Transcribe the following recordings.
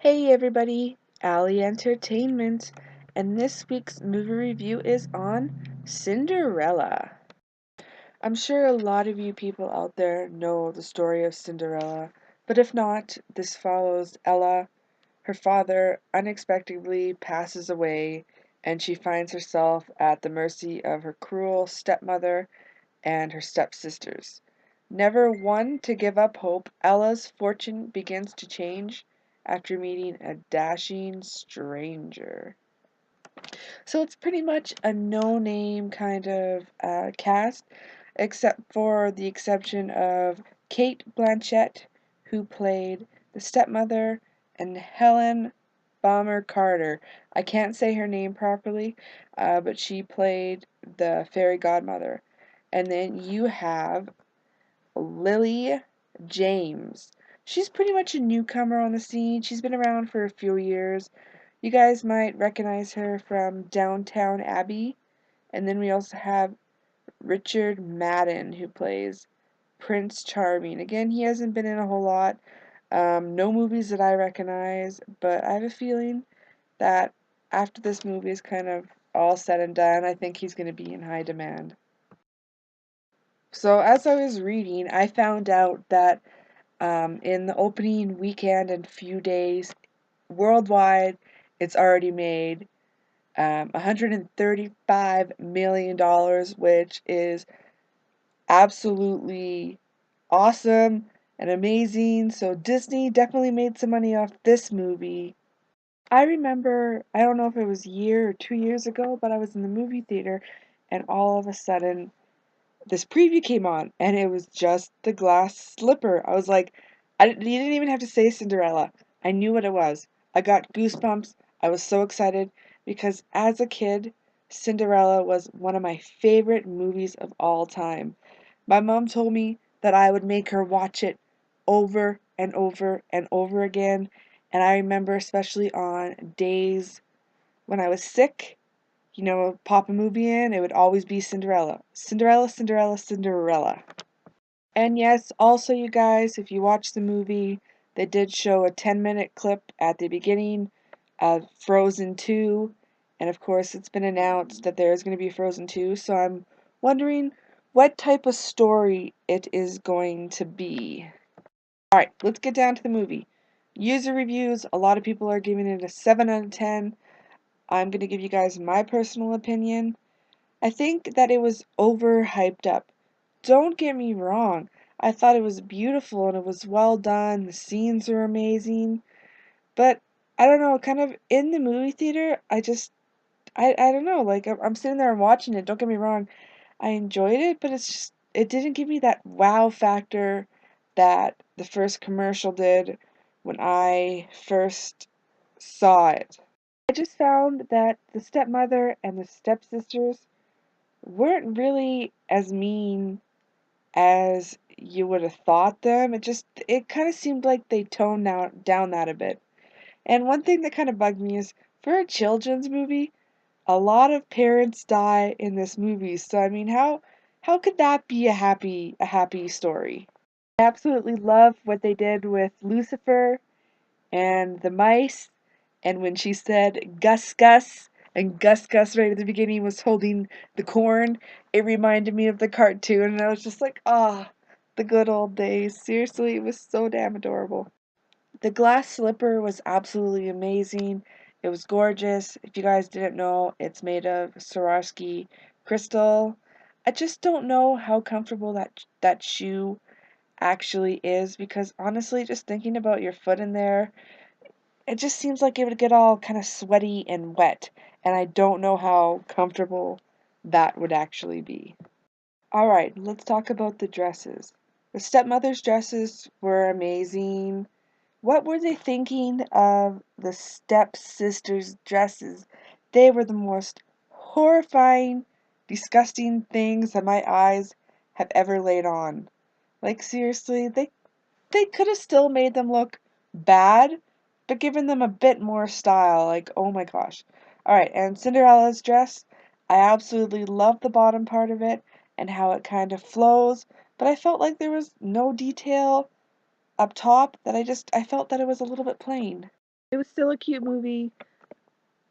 Hey everybody, Allie Entertainment, and this week's movie review is on Cinderella. I'm sure a lot of you people out there know the story of Cinderella, but if not, this follows Ella. Her father unexpectedly passes away, and she finds herself at the mercy of her cruel stepmother and her stepsisters. Never one to give up hope, Ella's fortune begins to change after meeting a dashing stranger. So it's pretty much a no-name kind of cast, except for the exception of Kate Blanchett, who played the stepmother, and Helen Bomber Carter. I can't say her name properly, but she played the fairy godmother. And then you have Lily James. She's pretty much a newcomer on the scene. She's been around for a few years. You guys might recognize her from Downtown Abbey. And then we also have Richard Madden, who plays Prince Charming. Again, he hasn't been in a whole lot. No movies that I recognize, but I have a feeling that after this movie is kind of all said and done, I think he's going to be in high demand. So as I was reading, I found out that in the opening weekend and few days, worldwide, it's already made $135 million, which is absolutely awesome and amazing. So Disney definitely made some money off this movie. I remember, I don't know if it was a year or 2 years ago, but I was in the movie theater and all of a sudden this preview came on and it was just the glass slipper. I was like, you didn't even have to say Cinderella. I knew what it was. I got goosebumps. I was so excited because as a kid, Cinderella was one of my favorite movies of all time. My mom told me that I would make her watch it over and over and over again. And I remember especially on days when I was sick, pop a movie in, it would always be Cinderella. Cinderella, Cinderella, Cinderella. And yes, also, you guys, if you watch the movie, they did show a 10-minute clip at the beginning of Frozen 2. And of course, it's been announced that there is going to be Frozen 2. So I'm wondering what type of story it is going to be. Alright, let's get down to the movie. User reviews, a lot of people are giving it a 7 out of 10. I'm going to give you guys my personal opinion. I think that it was overhyped up. Don't get me wrong. I thought it was beautiful and it was well done. The scenes were amazing. But I don't know, kind of in the movie theater, I don't know, like I'm sitting there and watching it. Don't get me wrong. I enjoyed it, but it didn't give me that wow factor that the first commercial did when I first saw it. I just found that the stepmother and the stepsisters weren't really as mean as you would have thought them. It kind of seemed like they toned down that a bit. And one thing that kind of bugged me is for a children's movie, a lot of parents die in this movie. So I mean, how could that be a happy story? I absolutely love what they did with Lucifer and the mice, and when she said Gus Gus, and Gus Gus right at the beginning was holding the corn, it reminded me of the cartoon, and I was just like, ah, the good old days. Seriously, it was so damn adorable. The glass slipper was absolutely amazing. It was gorgeous. If you guys didn't know, it's made of Swarovski crystal. I just don't know how comfortable that shoe actually is because honestly, just thinking about your foot in there, it just seems like it would get all kind of sweaty and wet, and I don't know how comfortable that would actually be. Alright, let's talk about the dresses. The stepmother's dresses were amazing. What were they thinking of the stepsisters' dresses? They were the most horrifying, disgusting things that my eyes have ever laid on. Like seriously, they could have still made them look bad, but given them a bit more style. Like, oh my gosh. Alright, and Cinderella's dress, I absolutely love the bottom part of it and how it kind of flows, but I felt like there was no detail up top that I felt that it was a little bit plain. It was still a cute movie.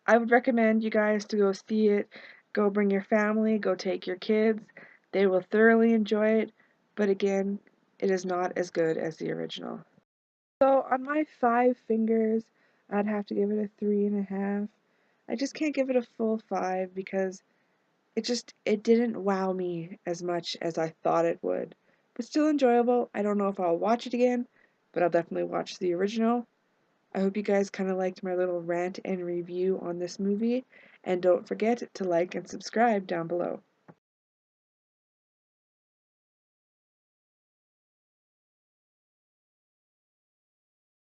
I would recommend you guys to go see it. Go bring your family, go take your kids. They will thoroughly enjoy it, but again, it is not as good as the original. So on my 5 fingers, I'd have to give it a 3.5. I just can't give it a full 5 because it didn't wow me as much as I thought it would. But still enjoyable. I don't know if I'll watch it again, but I'll definitely watch the original. I hope you guys kind of liked my little rant and review on this movie, and don't forget to like and subscribe down below.